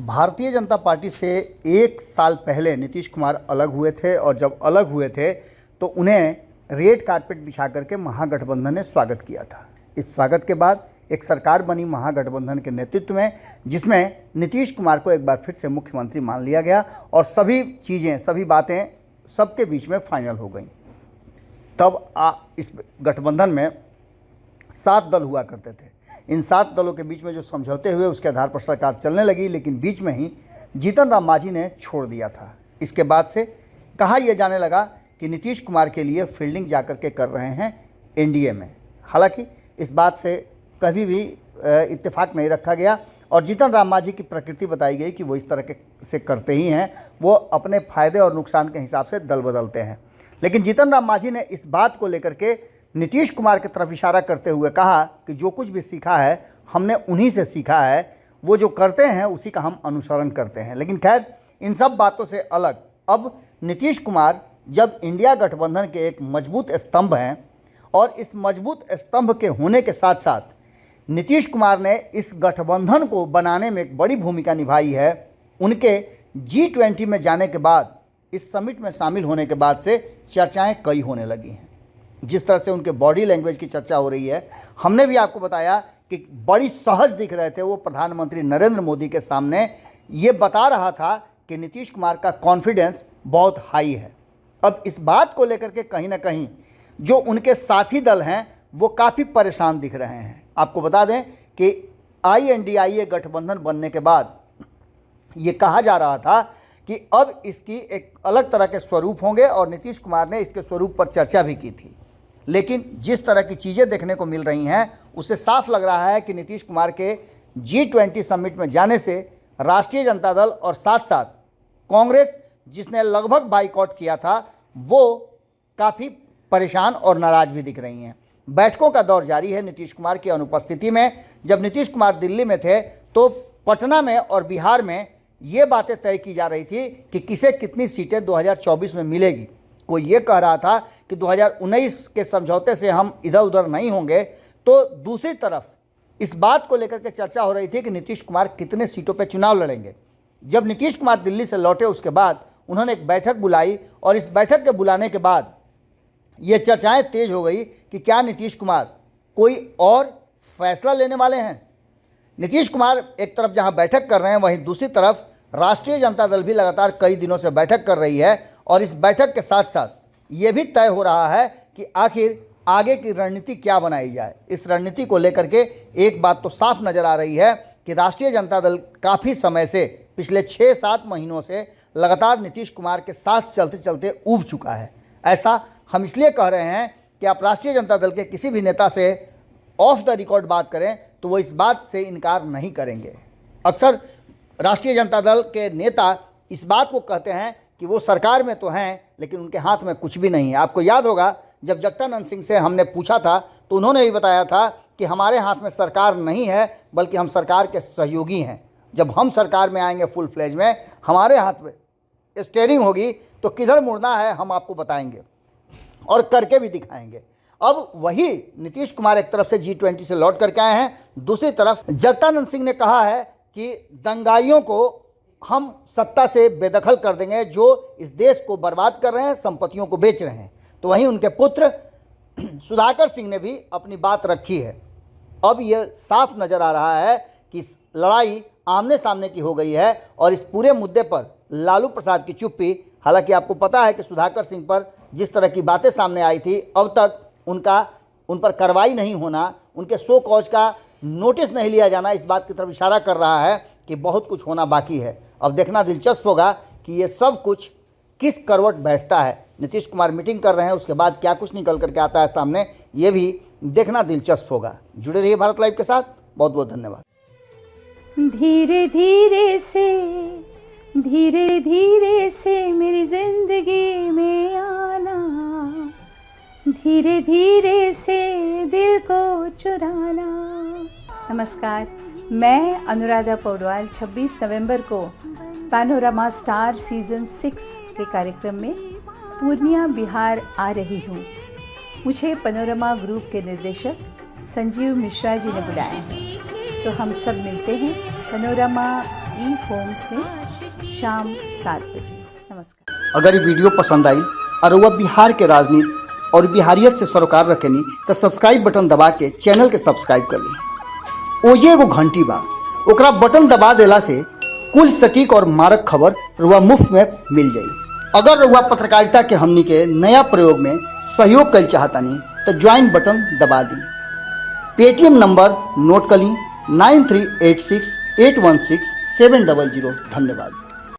Bharatiya Janata party से 1 साल पहले नीतीश कुमार अलग हुए थे और जब अलग हुए थे तो उन्हें रेड कारपेट बिछा करके महागठबंधन ने स्वागत किया था। इस स्वागत के बाद एक सरकार बनी महागठबंधन के नेतृत्व में, जिसमें नीतीश कुमार को एक बार फिर से मुख्यमंत्री मान लिया गया और सभी चीज़ें, सभी बातें सबके बीच में फाइनल हो गई। तब इस गठबंधन में 7 दल हुआ करते थे। इन 7 दलों के बीच में जो समझौते हुए उसके आधार पर सरकार चलने लगी, लेकिन बीच में ही जीतन राम मांझी ने छोड़ दिया था। इसके बाद से कहा यह जाने लगा कि नीतीश कुमार के लिए फील्डिंग जाकर के कर रहे हैं एनडीए में। हालांकि इस बात से कभी भी इत्तेफाक नहीं रखा गया और जीतन राम मांझी की प्रकृति बताई गई कि वो इस तरह से करते ही हैं, वो अपने फ़ायदे और नुकसान के हिसाब से दल बदलते हैं। लेकिन जीतन राम मांझी ने इस बात को लेकर के नीतीश कुमार की तरफ इशारा करते हुए कहा कि जो कुछ भी सीखा है हमने उन्हीं से सीखा है, वो जो करते हैं उसी का हम अनुसरण करते हैं। लेकिन खैर, इन सब बातों से अलग अब नीतीश कुमार जब इंडिया गठबंधन के एक मजबूत स्तंभ हैं और इस मजबूत स्तंभ के होने के साथ साथ नीतीश कुमार ने इस गठबंधन को बनाने में एक बड़ी भूमिका निभाई है। उनके G20 में जाने के बाद, इस समिट में शामिल होने के बाद से चर्चाएं कई होने लगी हैं। जिस तरह से उनके बॉडी लैंग्वेज की चर्चा हो रही है, हमने भी आपको बताया कि बड़ी सहज दिख रहे थे वो प्रधानमंत्री नरेंद्र मोदी के सामने। ये बता रहा था कि नीतीश कुमार का कॉन्फिडेंस बहुत हाई है। अब इस बात को लेकर के कहीं ना कहीं जो उनके साथी दल हैं वो काफ़ी परेशान दिख रहे हैं। आपको बता दें कि INDIA गठबंधन बनने के बाद ये कहा जा रहा था कि अब इसकी एक अलग तरह के स्वरूप होंगे और नीतीश कुमार ने इसके स्वरूप पर चर्चा भी की थी। लेकिन जिस तरह की चीज़ें देखने को मिल रही हैं उससे साफ लग रहा है कि नीतीश कुमार के G20 समिट में जाने से राष्ट्रीय जनता दल और साथ साथ कांग्रेस, जिसने लगभग बाइकआउट किया था, वो काफ़ी परेशान और नाराज़ भी दिख रही हैं। बैठकों का दौर जारी है नीतीश कुमार की अनुपस्थिति में। जब नीतीश कुमार दिल्ली में थे तो पटना में और बिहार में ये बातें तय की जा रही थी कि किसे कितनी सीटें 2024 में मिलेगी। कोई ये कह रहा था कि 2019 के समझौते से हम इधर उधर नहीं होंगे, तो दूसरी तरफ इस बात को लेकर के चर्चा हो रही थी कि नीतीश कुमार कितने सीटों पर चुनाव लड़ेंगे। जब नीतीश कुमार दिल्ली से लौटे उसके बाद उन्होंने एक बैठक बुलाई और इस बैठक के बुलाने के बाद ये चर्चाएं तेज हो गई कि क्या नीतीश कुमार कोई और फैसला लेने वाले हैं। नीतीश कुमार एक तरफ जहां बैठक कर रहे हैं, वहीं दूसरी तरफ राष्ट्रीय जनता दल भी लगातार कई दिनों से बैठक कर रही है और इस बैठक के साथ साथ ये भी तय हो रहा है कि आखिर आगे की रणनीति क्या बनाई जाए। इस रणनीति को लेकर के एक बात तो साफ नज़र आ रही है कि राष्ट्रीय जनता दल काफ़ी समय से, पिछले 6-7 महीनों से लगातार नीतीश कुमार के साथ चलते चलते ऊब चुका है। ऐसा हम इसलिए कह रहे हैं कि आप राष्ट्रीय जनता दल के किसी भी नेता से ऑफ द रिकॉर्ड बात करें तो वो इस बात से इनकार नहीं करेंगे। अक्सर राष्ट्रीय जनता दल के नेता इस बात को कहते हैं कि वो सरकार में तो हैं लेकिन उनके हाथ में कुछ भी नहीं है। आपको याद होगा जब जगदानंद सिंह से हमने पूछा था तो उन्होंने भी बताया था कि हमारे हाथ में सरकार नहीं है बल्कि हम सरकार के सहयोगी हैं। जब हम सरकार में आएंगे फुल फ्लेज में, हमारे हाथ में स्टीयरिंग होगी तो किधर मुड़ना है हम आपको बताएंगे और करके भी दिखाएंगे। अब वही नीतीश कुमार एक तरफ से G20 से लौट करके आए हैं, दूसरी तरफ जगदानंद सिंह ने कहा है कि दंगाइयों को हम सत्ता से बेदखल कर देंगे जो इस देश को बर्बाद कर रहे हैं, संपत्तियों को बेच रहे हैं। तो वहीं उनके पुत्र सुधाकर सिंह ने भी अपनी बात रखी है। अब यह साफ नज़र आ रहा है कि लड़ाई आमने सामने की हो गई है और इस पूरे मुद्दे पर लालू प्रसाद की चुप्पी, हालांकि आपको पता है कि सुधाकर सिंह पर जिस तरह की बातें सामने आई थी, अब तक उन पर कार्रवाई नहीं होना, उनके शो कॉज का नोटिस नहीं लिया जाना, इस बात की तरफ इशारा कर रहा है कि बहुत कुछ होना बाकी है। अब देखना दिलचस्प होगा कि ये सब कुछ किस करवट बैठता है। नीतीश कुमार मीटिंग कर रहे हैं, उसके बाद क्या कुछ निकल करके आता है सामने, ये भी देखना दिलचस्प होगा। जुड़े रहिए भारत लाइव के साथ। बहुत बहुत धन्यवाद। धीरे धीरे से मेरी जिंदगी में आना, धीरे धीरे से दिल को चुराना। नमस्कार, मैं अनुराधा पौडवाल 26 नवंबर को पैनोरमा स्टार सीजन 6 के कार्यक्रम में पूर्णिया बिहार आ रही हूँ। मुझे पैनोरमा ग्रुप के निर्देशक संजीव मिश्रा जी ने बुलाया है, तो हम सब मिलते हैं पैनोरमा ई होम्स में शाम 7 बजे। नमस्कार। अगर ये वीडियो पसंद आई और वह बिहार के राजनीति और बिहारियत से सरोकार रखेनी तो सब्सक्राइब बटन दबा के चैनल के सब्सक्राइब कर ली। ओजे एगो घंटी बा, ओकरा बटन दबा देला से कुल सटीक और मारक खबर रुआ मुफ्त में मिल जाई। अगर रुआ पत्रकारिता के हमनी के नया प्रयोग में सहयोग कर चाहतानी तो ज्वाइन बटन दबा दी। पेटीएम नंबर नोट कर ली 9386816700। धन्यवाद।